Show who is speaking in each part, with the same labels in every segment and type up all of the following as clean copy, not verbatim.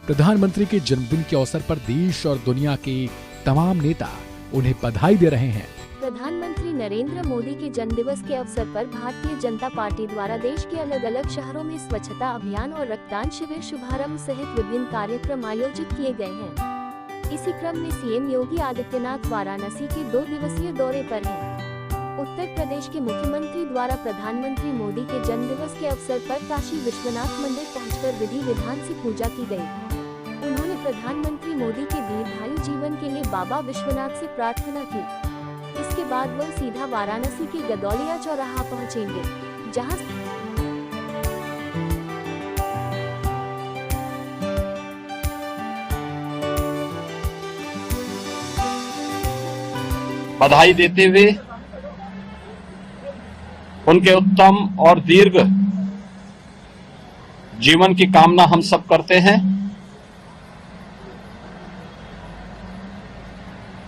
Speaker 1: प्रधानमंत्री के जन्मदिन के अवसर पर देश और दुनिया के तमाम नेता उन्हें बधाई दे रहे हैं।
Speaker 2: प्रधानमंत्री नरेंद्र मोदी के जन्मदिवस के अवसर पर भारतीय जनता पार्टी द्वारा देश के अलग अलग शहरों में स्वच्छता अभियान और रक्तदान शिविर शुभारंभ सहित विभिन्न कार्यक्रम आयोजित किए गए हैं। इसी क्रम में सीएम योगी आदित्यनाथ वाराणसी के 2 दिवसीय दौरे पर हैं। उत्तर प्रदेश के मुख्यमंत्री द्वारा प्रधानमंत्री मोदी के जन्मदिवस के अवसर पर काशी विश्वनाथ मंदिर पहुंचकर विधि विधान से पूजा की गई। उन्होंने प्रधानमंत्री मोदी के दीर्घायु जीवन के लिए बाबा विश्वनाथ से प्रार्थना की। इसके बाद वह सीधा वाराणसी के गदौलिया चौराहा पहुंचेंगे, जहां
Speaker 3: बधाई देते हुए उनके उत्तम और दीर्घ जीवन की कामना हम सब करते हैं।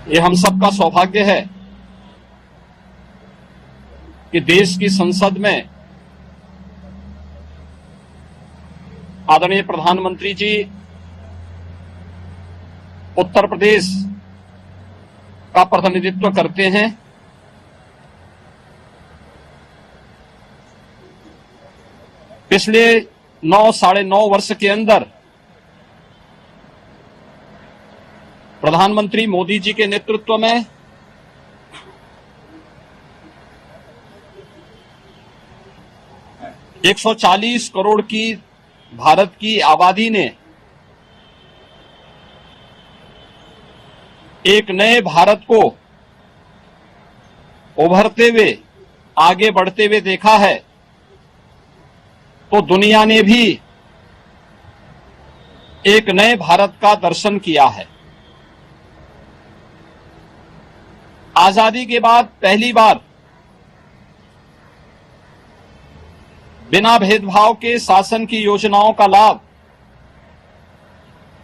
Speaker 3: ये हम सबका सौभाग्य है कि देश की संसद में आदरणीय प्रधानमंत्री जी उत्तर प्रदेश का प्रतिनिधित्व करते हैं। पिछले 9-9.5 वर्ष के अंदर प्रधानमंत्री मोदी जी के नेतृत्व में एक 140 करोड़ की भारत की आबादी ने एक नए भारत को उभरते हुए आगे बढ़ते हुए देखा है, तो दुनिया ने भी एक नए भारत का दर्शन किया है। आजादी के बाद पहली बार बिना भेदभाव के शासन की योजनाओं का लाभ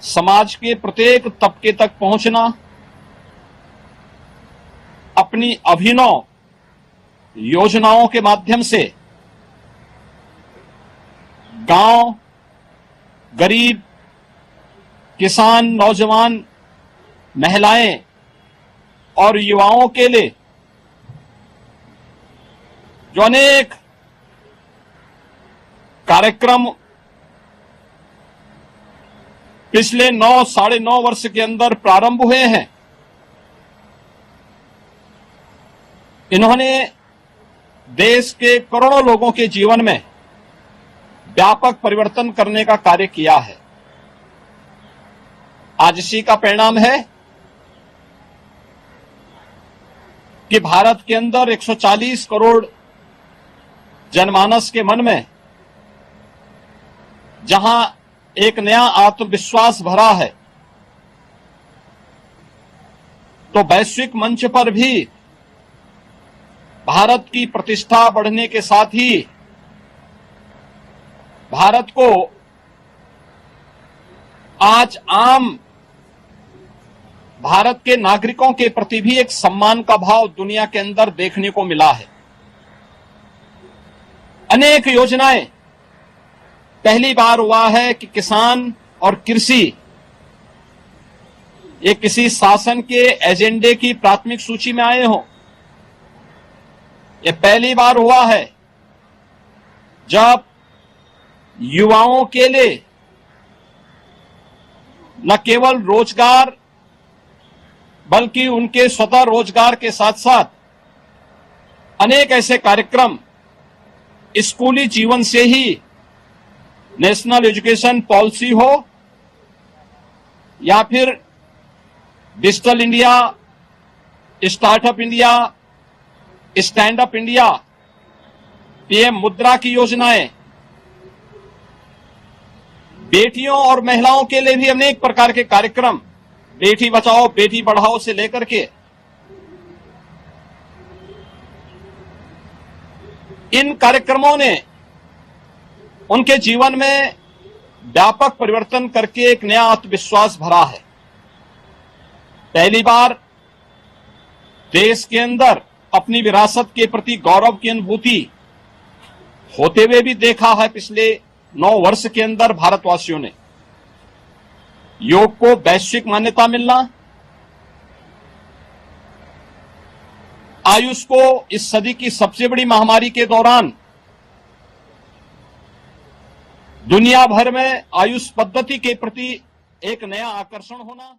Speaker 3: समाज के प्रत्येक तबके तक पहुंचना, अपनी अभिनव योजनाओं के माध्यम से गांव, गरीब, किसान, नौजवान, महिलाएं और युवाओं के लिए जो अनेक कार्यक्रम पिछले 9-9.5 वर्ष के अंदर प्रारंभ हुए हैं, इन्होंने देश के करोड़ों लोगों के जीवन में व्यापक परिवर्तन करने का कार्य किया है। आज इसी का परिणाम है कि भारत के अंदर 140 करोड़ जनमानस के मन में जहां एक नया आत्मविश्वास भरा है, तो वैश्विक मंच पर भी भारत की प्रतिष्ठा बढ़ने के साथ ही भारत को आज आम भारत के नागरिकों के प्रति भी एक सम्मान का भाव दुनिया के अंदर देखने को मिला है। अनेक योजनाएं पहली बार हुआ है कि किसान और कृषि ये किसी शासन के एजेंडे की प्राथमिक सूची में आए हों। ये पहली बार हुआ है जब युवाओं के लिए न केवल रोजगार बल्कि उनके स्वतः रोजगार के साथ साथ अनेक ऐसे कार्यक्रम स्कूली जीवन से ही नेशनल एजुकेशन पॉलिसी हो या फिर digital India, startup India, stand up India, PM मुद्रा की योजनाएं, बेटियों और महिलाओं के लिए भी अनेक प्रकार के कार्यक्रम, बेटी बचाओ बेटी पढ़ाओ से लेकर के इन कार्यक्रमों ने उनके जीवन में व्यापक परिवर्तन करके एक नया आत्मविश्वास भरा है। पहली बार देश के अंदर अपनी विरासत के प्रति गौरव की अनुभूति होते हुए भी देखा है पिछले 9 वर्ष के अंदर भारतवासियों ने। योग को वैश्विक मान्यता मिलना, आयुष को इस सदी की सबसे बड़ी महामारी के दौरान दुनिया भर में आयुष पद्धति के प्रति एक नया आकर्षण होना।